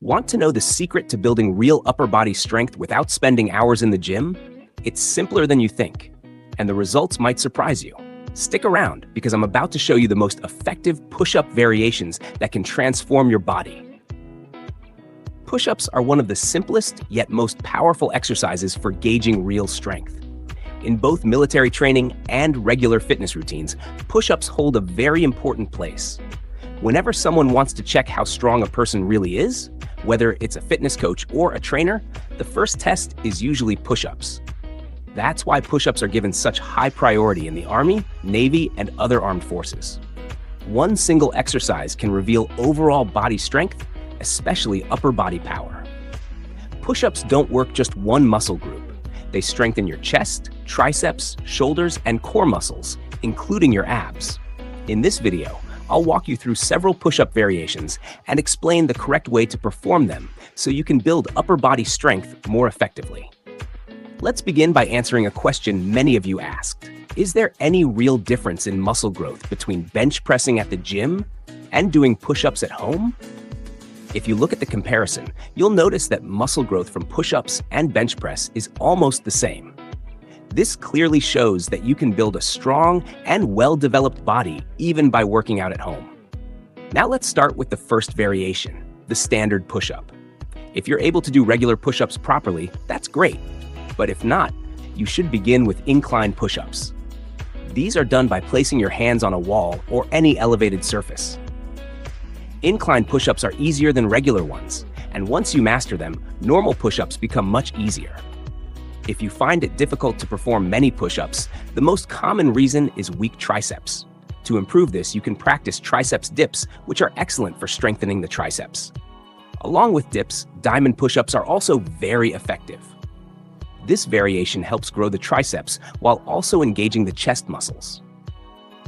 Want to know the secret to building real upper body strength without spending hours in the gym? It's simpler than you think, and the results might surprise you. Stick around because I'm about to show you the most effective push-up variations that can transform your body. Push-ups are one of the simplest yet most powerful exercises for gauging real strength. In both military training and regular fitness routines, push-ups hold a very important place. Whenever someone wants to check how strong a person really is, whether it's a fitness coach or a trainer, the first test is usually push-ups. That's why push-ups are given such high priority in the Army, Navy, and other armed forces. One single exercise can reveal overall body strength, especially upper body power. Push-ups don't work just one muscle group. They strengthen your chest, triceps, shoulders, and core muscles, including your abs. In this video, I'll walk you through several push-up variations and explain the correct way to perform them so you can build upper body strength more effectively. Let's begin by answering a question many of you asked. Is there any real difference in muscle growth between bench pressing at the gym and doing push-ups at home? If you look at the comparison, you'll notice that muscle growth from push-ups and bench press is almost the same. This clearly shows that you can build a strong and well-developed body even by working out at home. Now let's start with the first variation, the standard push-up. If you're able to do regular push-ups properly, that's great. But if not, you should begin with incline push-ups. These are done by placing your hands on a wall or any elevated surface. Incline push-ups are easier than regular ones, and once you master them, normal push-ups become much easier. If you find it difficult to perform many push-ups, the most common reason is weak triceps. To improve this, you can practice triceps dips, which are excellent for strengthening the triceps. Along with dips, diamond push-ups are also very effective. This variation helps grow the triceps while also engaging the chest muscles.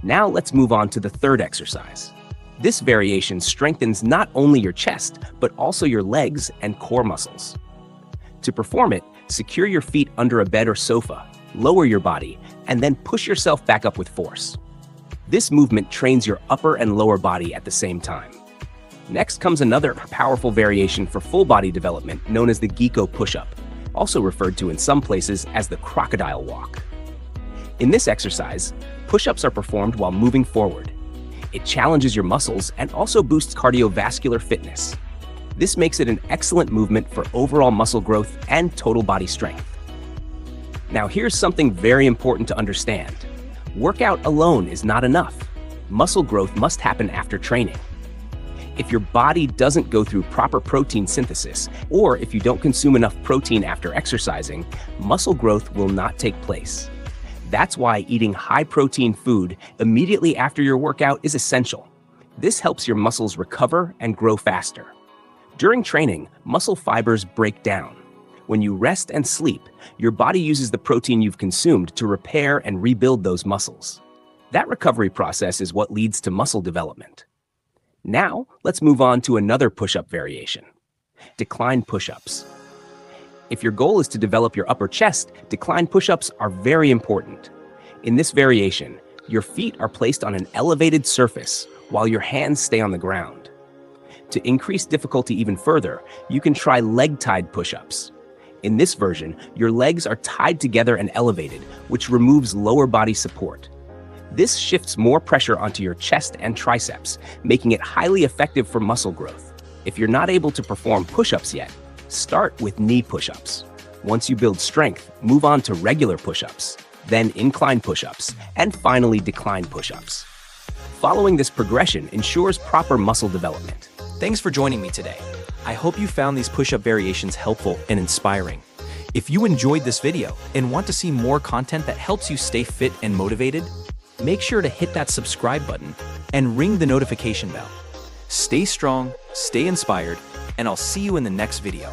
Now let's move on to the third exercise. This variation strengthens not only your chest, but also your legs and core muscles. To perform it, secure your feet under a bed or sofa, lower your body, and then push yourself back up with force. This movement trains your upper and lower body at the same time. Next comes another powerful variation for full body development known as the gecko push-up, also referred to in some places as the crocodile walk. In this exercise, push-ups are performed while moving forward. It challenges your muscles and also boosts cardiovascular fitness. This makes it an excellent movement for overall muscle growth and total body strength. Now here's something very important to understand. Workout alone is not enough. Muscle growth must happen after training. If your body doesn't go through proper protein synthesis, or if you don't consume enough protein after exercising, muscle growth will not take place. That's why eating high-protein food immediately after your workout is essential. This helps your muscles recover and grow faster. During training, muscle fibers break down. When you rest and sleep, your body uses the protein you've consumed to repair and rebuild those muscles. That recovery process is what leads to muscle development. Now, let's move on to another push-up variation, decline push-ups. If your goal is to develop your upper chest, decline push-ups are very important. In this variation, your feet are placed on an elevated surface while your hands stay on the ground. To increase difficulty even further, you can try leg-tied push-ups. In this version, your legs are tied together and elevated, which removes lower body support. This shifts more pressure onto your chest and triceps, making it highly effective for muscle growth. If you're not able to perform push-ups yet, start with knee push-ups. Once you build strength, move on to regular push-ups, then incline push-ups, and finally decline push-ups. Following this progression ensures proper muscle development. Thanks for joining me today. I hope you found these push-up variations helpful and inspiring. If you enjoyed this video and want to see more content that helps you stay fit and motivated, make sure to hit that subscribe button and ring the notification bell. Stay strong, stay inspired, and I'll see you in the next video.